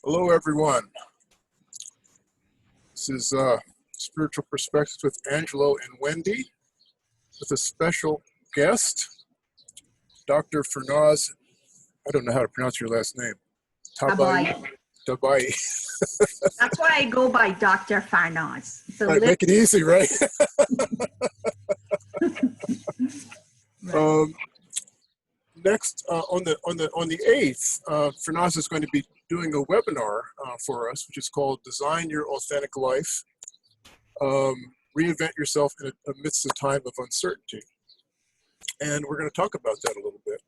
Hello, everyone. This is Spiritual Perspectives with Angelo and Wendy, with a special guest, Dr. Fernaz. I don't know how to pronounce your last name. Tabai. Tabai. That's why I go by Dr. Farnaz. Right, make it easy, right? Right. Next, on the 8th, Fernaz is going to be doing a webinar for us, which is called "Design Your Authentic Life: Reinvent Yourself Amidst a Time of Uncertainty." And we're going to talk about that a little bit.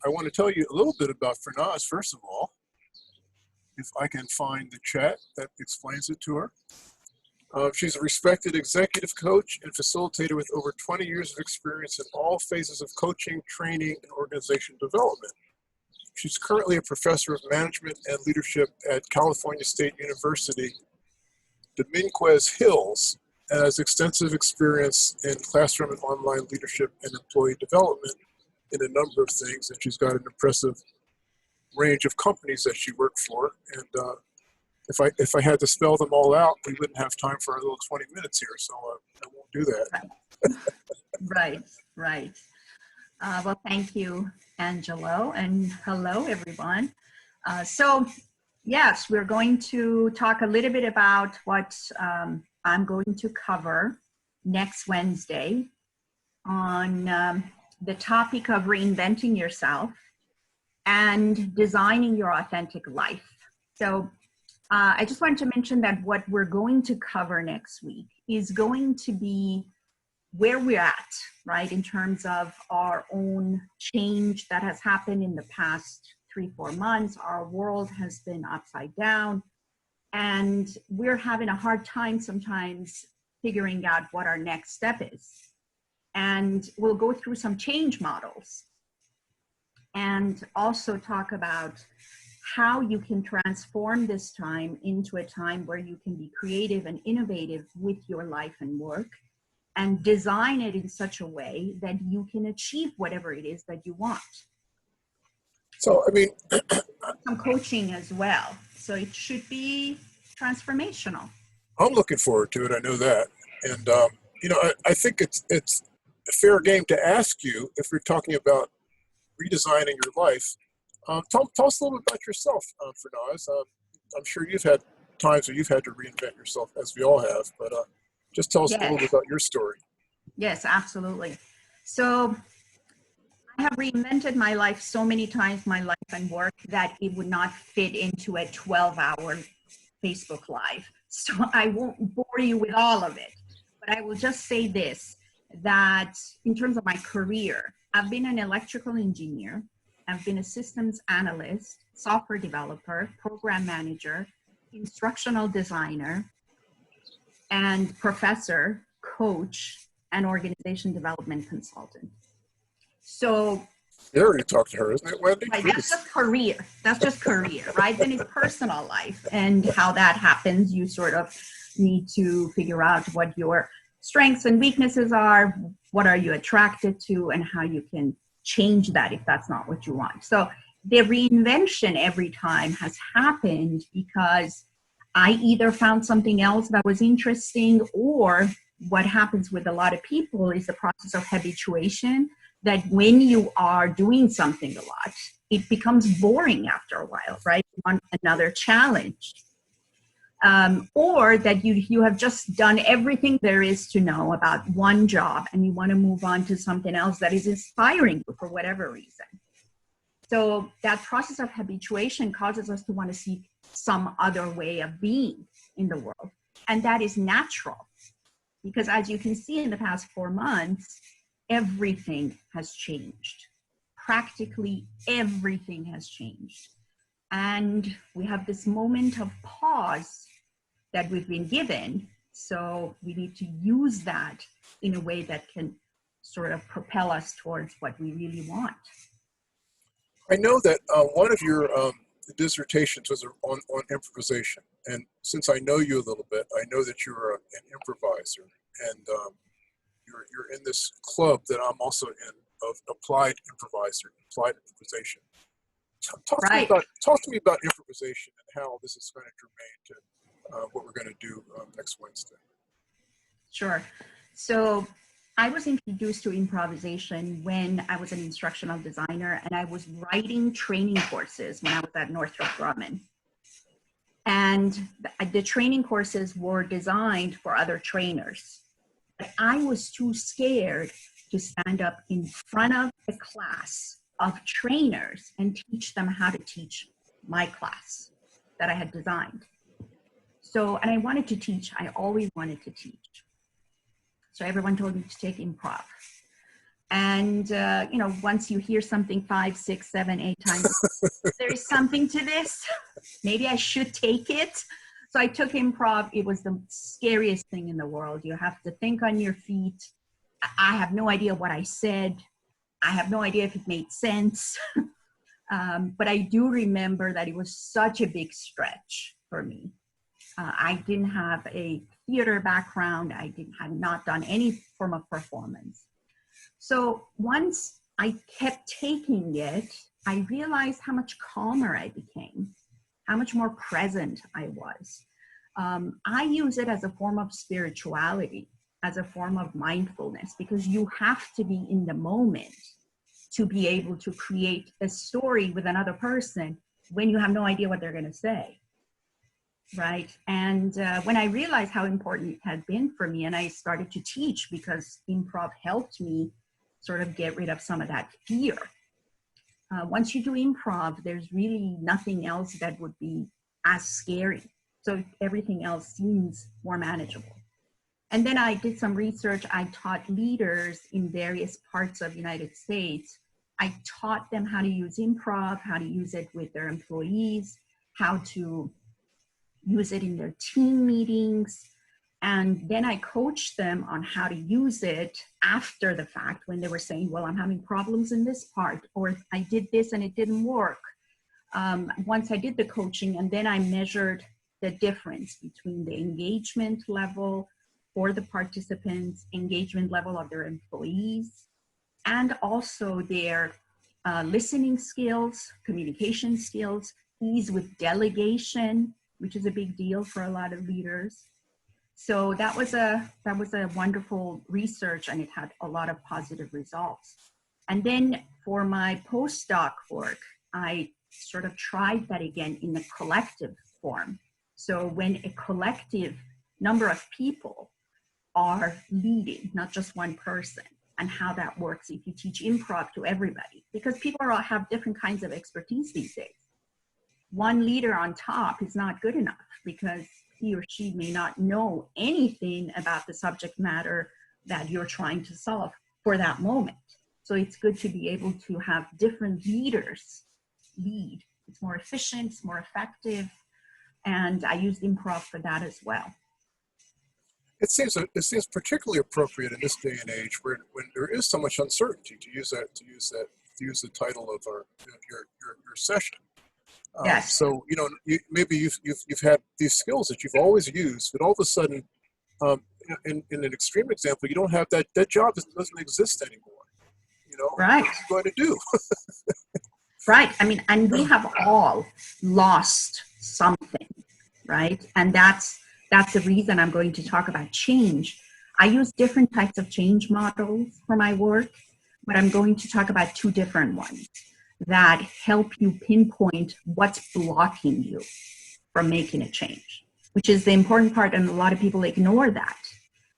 I want to tell you a little bit about Fernaz, first of all, if I can find the chat that explains it to her. She's a respected executive coach and facilitator with over 20 years of experience in all phases of coaching, training, and organization development. She's currently a professor of management and leadership at California State University, Dominguez Hills, and has extensive experience in classroom and online leadership and employee development in a number of things. And she's got an impressive range of companies that she worked for. And if I had to spell them all out, we wouldn't have time for our little 20 minutes here, so I won't do that. Right. Well, thank you, Angelo, and hello, everyone. So, yes, we're going to talk a little bit about what I'm going to cover next Wednesday on the topic of reinventing yourself and designing your authentic life. So, I just wanted to mention that what we're going to cover next week is going to be where we're at, right, in terms of our own change that has happened in the past 3-4 months. Our world has been upside down, and we're having a hard time sometimes figuring out what our next step is. And we'll go through some change models and also talk about how you can transform this time into a time where you can be creative and innovative with your life and work and design it in such a way that you can achieve whatever it is that you want. So, I mean, some coaching as well. So it should be transformational. I'm looking forward to it. I know that. And, I think it's a fair game to ask you, if we're talking about redesigning your life, tell us a little bit about yourself, Fernaz. I'm sure you've had times where you've had to reinvent yourself, as we all have, but just tell us a little bit about your story. Yes, absolutely. So I have reinvented my life so many times, my life and work, that it would not fit into a 12-hour Facebook Live. So I won't bore you with all of it, but I will just say this, that in terms of my career, I've been an electrical engineer. I've been a systems analyst, software developer, program manager, instructional designer, and professor, coach, and organization development consultant. So you already talked to her, isn't it, Wendy? Right, that's just career. That's just career, right? Then it's personal life, and how that happens. You sort of need to figure out what your strengths and weaknesses are, what are you attracted to, and how you can change that if that's not what you want. So the reinvention every time has happened because I either found something else that was interesting, or what happens with a lot of people is the process of habituation, that when you are doing something a lot, it becomes boring after a while, right? You want another challenge. Or that you have just done everything there is to know about one job and you want to move on to something else that is inspiring you for whatever reason. So that process of habituation causes us to want to seek some other way of being in the world. And that is natural, because as you can see in the past 4 months, everything has changed. Practically everything has changed. And we have this moment of pause that we've been given. So we need to use that in a way that can sort of propel us towards what we really want. I know that one of your dissertations was on improvisation. And since I know you a little bit, I know that you're an improviser. And you're in this club that I'm also in, of applied improvisation. Right. Talk to me about improvisation and how this is kind of germane to what we're going to do next Wednesday. Sure. So I was introduced to improvisation when I was an instructional designer, and I was writing training courses when I was at Northrop Grumman. And the training courses were designed for other trainers. But I was too scared to stand up in front of a class of trainers and teach them how to teach my class that I had designed. So, and I wanted to teach. I always wanted to teach. So everyone told me to take improv. And, once you hear something 5, 6, 7, 8 times, there's something to this. Maybe I should take it. So I took improv. It was the scariest thing in the world. You have to think on your feet. I have no idea what I said. I have no idea if it made sense. But I do remember that it was such a big stretch for me. I didn't have a theater background. I had not done any form of performance. So once I kept taking it, I realized how much calmer I became, how much more present I was. I use it as a form of spirituality, as a form of mindfulness, because you have to be in the moment to be able to create a story with another person when you have no idea what they're going to say. Right. And when I realized how important it had been for me, and I started to teach because improv helped me sort of get rid of some of that fear. Once you do improv, there's really nothing else that would be as scary. So everything else seems more manageable. And then I did some research. I taught leaders in various parts of the United States. I taught them how to use improv, how to use it with their employees, how to use it in their team meetings. And then I coached them on how to use it after the fact when they were saying, well, I'm having problems in this part, or I did this and it didn't work. Once I did the coaching, and then I measured the difference between the engagement level for the participants, engagement level of their employees, and also their listening skills, communication skills, ease with delegation, which is a big deal for a lot of leaders. So that was a wonderful research, and it had a lot of positive results. And then for my postdoc work, I sort of tried that again in a collective form. So when a collective number of people are leading, not just one person, and how that works if you teach improv to everybody, because people have different kinds of expertise these days. One leader on top is not good enough because he or she may not know anything about the subject matter that you're trying to solve for that moment. So it's good to be able to have different leaders lead. It's more efficient, it's more effective, and I used improv for that as well. It seems particularly appropriate in this day and age when there is so much uncertainty to use the title of your session. Yes. So maybe you've had these skills that you've always used, but all of a sudden, in an extreme example, you don't have that job doesn't exist anymore. Right. What are you going to do? Right. I mean, and we have all lost something, right? And that's the reason I'm going to talk about change. I use different types of change models for my work, but I'm going to talk about 2 different ones that help you pinpoint what's blocking you from making a change, which is the important part. And a lot of people ignore that,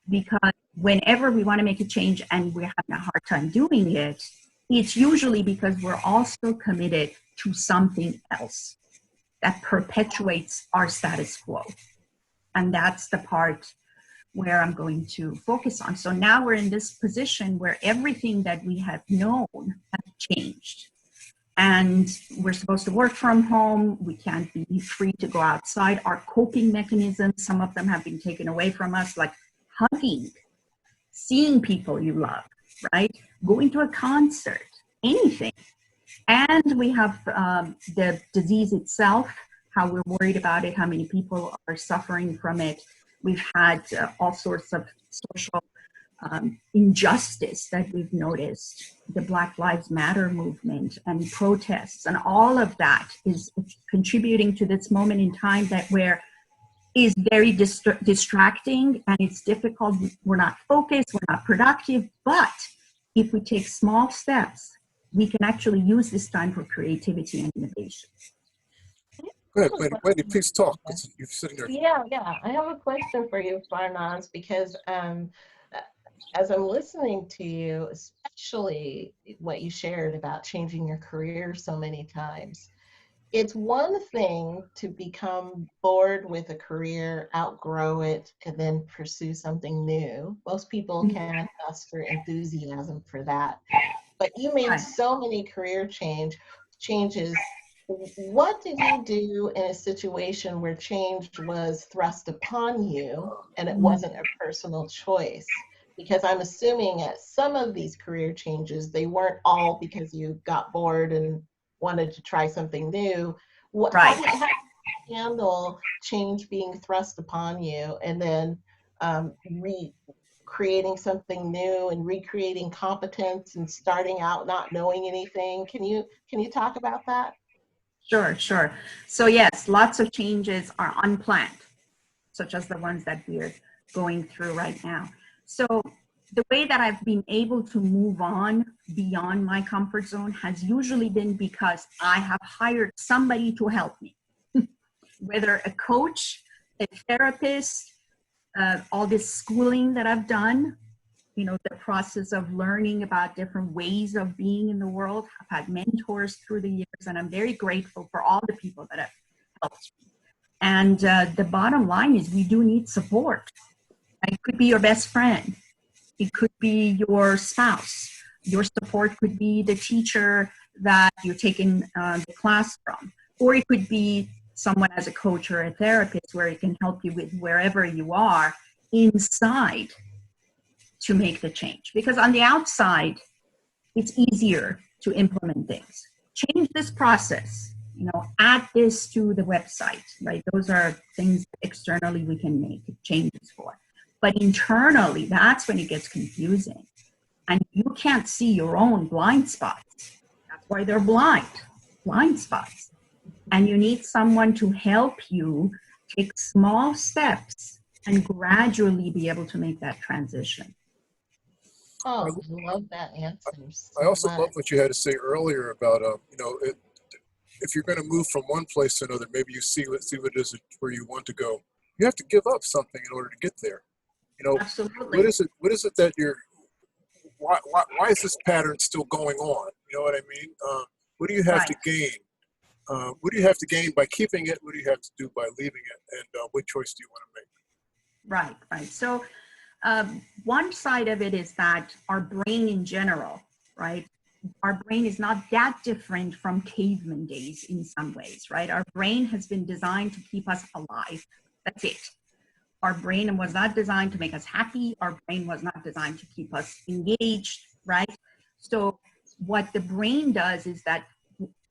because whenever we want to make a change and we're having a hard time doing it, it's usually because we're also committed to something else that perpetuates our status quo. And that's the part where I'm going to focus on. So now we're in this position where everything that we have known has changed. And we're supposed to work from home. We can't be free to go outside. Our coping mechanisms, some of them have been taken away from us, like hugging, seeing people you love, right? Going to a concert, anything. And we have the disease itself, how we're worried about it, how many people are suffering from it. We've had all sorts of social injustice that we've noticed, the Black Lives Matter movement and protests, and all of that is contributing to this moment in time that where is very distracting and it's difficult. We're not focused, we're not productive, but if we take small steps, we can actually use this time for creativity and innovation. Go ahead, Wendy, please talk. You're sitting there. Yeah. I have a question for you, Farnaz, because as I'm listening to you, especially what you shared about changing your career so many times, it's one thing to become bored with a career, outgrow it, and then pursue something new. Most people can't muster enthusiasm for that. But you made so many career changes. What did you do in a situation where change was thrust upon you and it wasn't a personal choice? Because I'm assuming at some of these career changes, they weren't all because you got bored and wanted to try something new. How do you handle change being thrust upon you and then creating something new and recreating competence and starting out not knowing anything? Can you talk about that? Sure. So yes, lots of changes are unplanned, such as the ones that we're going through right now. So the way that I've been able to move on beyond my comfort zone has usually been because I have hired somebody to help me, whether a coach, a therapist, all this schooling that I've done, the process of learning about different ways of being in the world. I've had mentors through the years, and I'm very grateful for all the people that have helped me. And the bottom line is we do need support. It could be your best friend. It could be your spouse. Your support could be the teacher that you're taking the class from. Or it could be someone as a coach or a therapist where it can help you with wherever you are inside to make the change. Because on the outside, it's easier to implement things. Change this process, add this to the website, right? Those are things externally we can make changes for. But internally, that's when it gets confusing. And you can't see your own blind spots. That's why they're blind spots. And you need someone to help you take small steps and gradually be able to make that transition. Oh, I love that answer. I also love what you had to say earlier about, if you're going to move from one place to another, maybe you see what it is where you want to go. You have to give up something in order to get there. Absolutely. What is it that why is this pattern still going on? You know what I mean? What do you have to gain? What do you have to gain by keeping it? What do you have to do by leaving it? And what choice do you want to make? Right. So one side of it is that our brain in general, right? Our brain is not that different from caveman days in some ways, right? Our brain has been designed to keep us alive. That's it. Our brain was not designed to make us happy. Our brain was not designed to keep us engaged, right? So what the brain does is that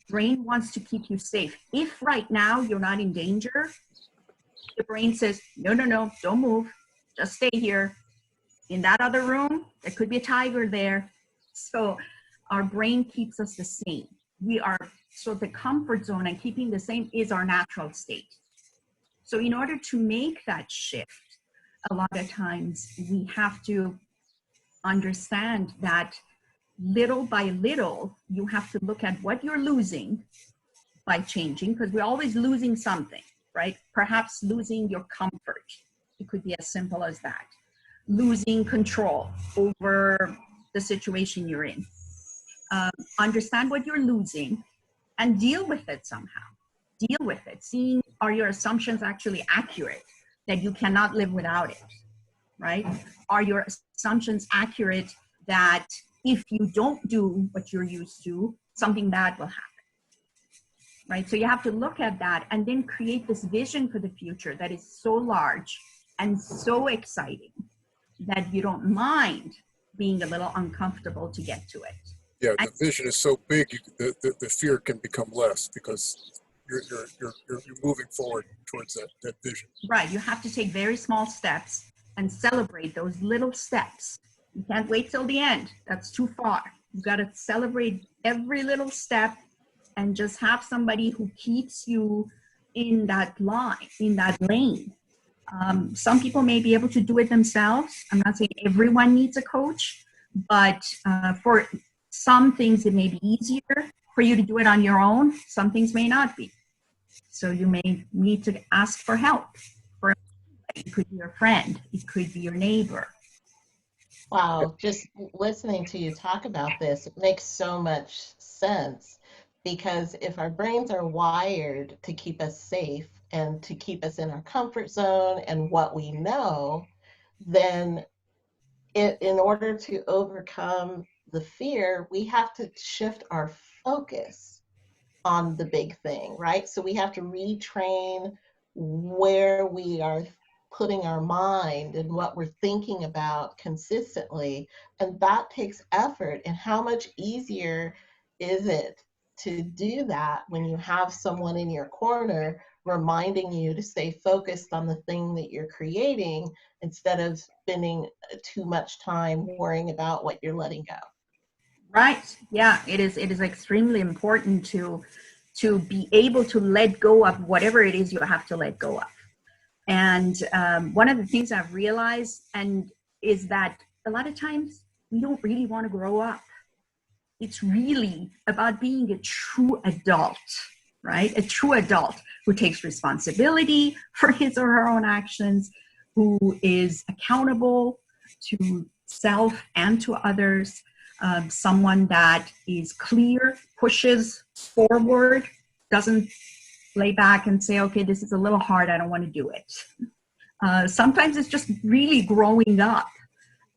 brain wants to keep you safe. If right now you're not in danger, the brain says, no, don't move. Just stay here. In that other room, there could be a tiger there. So our brain keeps us the same. So the comfort zone and keeping the same is our natural state. So in order to make that shift, a lot of times we have to understand that little by little, you have to look at what you're losing by changing, because we're always losing something, right? Perhaps losing your comfort. It could be as simple as that. Losing control over the situation you're in. Understand what you're losing and deal with it somehow. Deal with it. Seeing, are your assumptions actually accurate that you cannot live without it, right? Are your assumptions accurate that if you don't do what you're used to, something bad will happen, right? So you have to look at that and then create this vision for the future that is so large and so exciting that you don't mind being a little uncomfortable to get to it. Yeah, the vision is so big, the fear can become less because you're moving forward towards that vision. Right. You have to take very small steps and celebrate those little steps You can't wait till the end. That's too far. You got to celebrate every little step and just have somebody who keeps you in that line, in that lane. Some people may be able to do it themselves. I'm not saying everyone needs a coach, but for some things it may be easier for you to do it on your own. Some things may not be. So you may need to ask for help. It could be your friend. It could be your neighbor. Wow, just listening to you talk about this, it makes so much sense, because if our brains are wired to keep us safe and to keep us in our comfort zone and what we know, then in order to overcome the fear, we have to shift our focus on the big thing, right? So we have to retrain where we are putting our mind and what we're thinking about consistently. And that takes effort. And how much easier is it to do that when you have someone in your corner reminding you to stay focused on the thing that you're creating instead of spending too much time worrying about what you're letting go? Right. Yeah, it is extremely important to be able to let go of whatever it is you have to let go of. And one of the things I've realized is that a lot of times we don't really want to grow up. It's really about being a true adult, right? A true adult who takes responsibility for his or her own actions, who is accountable to self and to others, someone that is clear, pushes forward, doesn't lay back and say, okay, this is a little hard, I don't want to do it. Sometimes it's just really growing up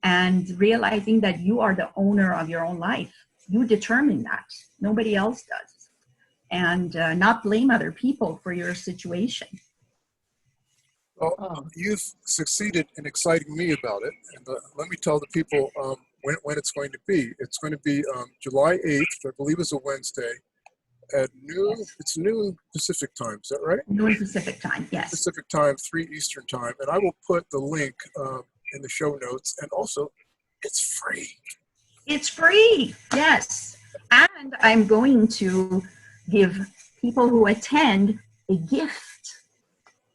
and realizing that you are the owner of your own life. You determine that. Nobody else does. And not blame other people for your situation. Well, you've succeeded in exciting me about it. And let me tell the people when it's going to be. It's going to be July 8th, I believe is a Wednesday, at noon. Yes. It's noon Pacific time. Is that right? Noon Pacific time, yes. Pacific time, 3 Eastern time. And I will put the link in the show notes. And also, it's free. It's free, yes. And I'm going to give people who attend a gift.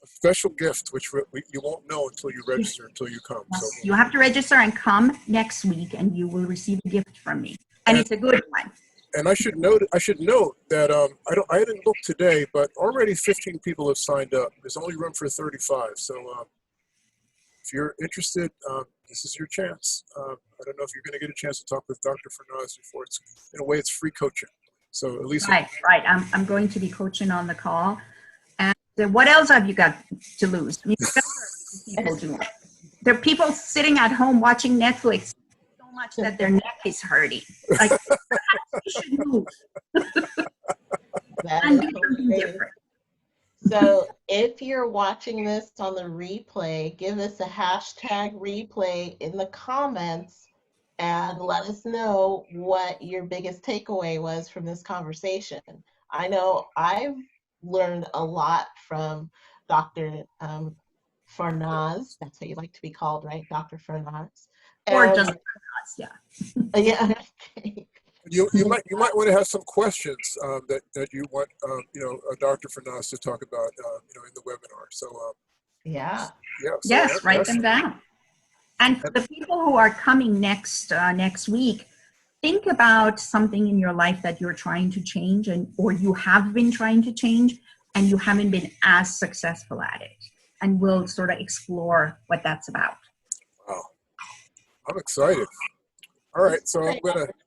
A special gift, which you won't know until you register, until you come. So You have to register and come next week, and you will receive a gift from me. And it's a good one. And I should note that I didn't look today, but already 15 people have signed up. There's only room for 35. So if you're interested, this is your chance. I don't know if you're going to get a chance to talk with Dr. Fernandez before. In a way, it's free coaching. So at least Right. I'm going to be coaching on the call. And what else have you got to lose? I mean, people do. There are people sitting at home watching Netflix so much that their neck is hurting. Like, perhaps you should move. And do something different. So if you're watching this on the replay, give us a hashtag replay in the comments and let us know what your biggest takeaway was from this conversation. I know I've learned a lot from Dr. Farnaz. That's what you like to be called, right? Dr. Farnaz. Or just us, yeah. Yeah. Okay. you might want to have some questions that you want Dr. Fernandez to talk about in the webinar. So Yeah. Yes, write them down. And for the people who are coming next week, think about something in your life that you're trying to change, or you have been trying to change and you haven't been as successful at it. And we'll sort of explore what that's about. Wow, I'm excited. All right, so I'm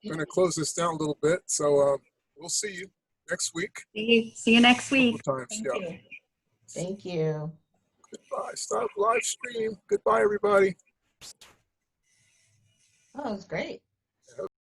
gonna close this down a little bit. So we'll see you next week. See you next week. Times, Thank yeah. you. Thank you. Goodbye. Stop live stream. Goodbye, everybody. Oh, that was great.